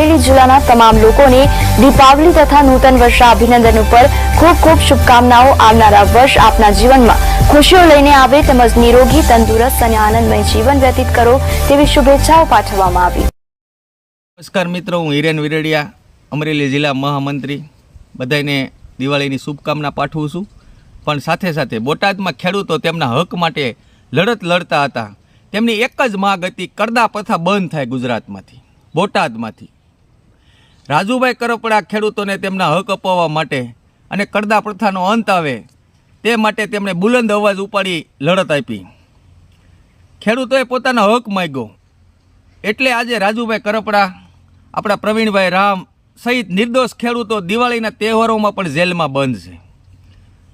અમરેલી જિલ્લાના તમામ લોકોને દીપાવલી તથા નૂતન વર્ષના અભિનંદન ઉપર ખૂબ ખૂબ શુભકામનાઓ। આવનારા વર્ષ આપના જીવનમાં ખુશીઓ લઈને આવે તેમજ નિરોગી, તંદુરસ્ત અને આનંદમય જીવન વ્યતીત કરો તેવી શુભેચ્છાઓ પાઠવવામાં આવી। નમસ્કાર મિત્રો, હું હિરેન વિરડિયા, અમરેલી જિલ્લા મહામંત્રી, બધાને દિવાળીની શુભકામના પાઠવું છું। પણ સાથે સાથે બોટાદમાં ખેડૂતો તેમના હક માટે લડત લડતા હતા। તેમની એક જ માંગ હતી, કરદા પ્રથા બંધ થાય ગુજરાતમાંથી, બોટાદમાંથી। રાજુભાઈ કરપડા ખેડૂતોને તેમના હક અપાવવા માટે અને કરદા પ્રથાનો અંત આવે તે માટે તેમણે બુલંદ અવાજ ઉપાડી લડત આપી। ખેડૂતોએ પોતાનો હક માંગ્યો એટલે આજે રાજુભાઈ કરપડા, આપણા પ્રવીણભાઈ રામ સહિત નિર્દોષ ખેડૂતો દિવાળીના તહેવારોમાં પણ જેલમાં બંધ છે।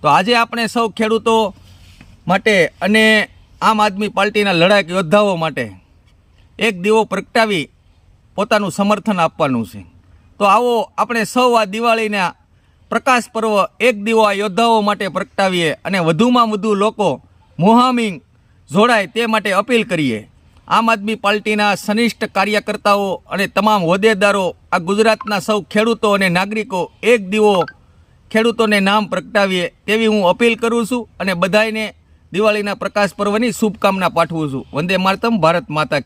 તો આજે આપણે સૌ ખેડૂતો માટે અને આમ આદમી પાર્ટીના લડાયક યોદ્ધાઓ માટે એક દીવો પ્રગટાવી પોતાનું સમર્થન આપવાનું છે। તો આવો આપણે સૌ આ દિવાળીના પ્રકાશ પર્વ એક દીવો આ યોદ્ધાઓ માટે પ્રગટાવીએ અને વધુમાં વધુ લોકો મુહામિંગ જોડાય તે માટે અપીલ કરીએ। આમ આદમી પાર્ટીના સનિષ્ઠ કાર્યકર્તાઓ અને તમામ હોદ્દેદારો, આ ગુજરાતના સૌ ખેડૂતો અને નાગરિકો એક દીવો ખેડૂતોને નામ પ્રગટાવીએ તેવી હું અપીલ કરું છું અને બધાને દિવાળીના પ્રકાશ પર્વની શુભકામના પાઠવું છું। વંદે માતરમ, ભારત માતા।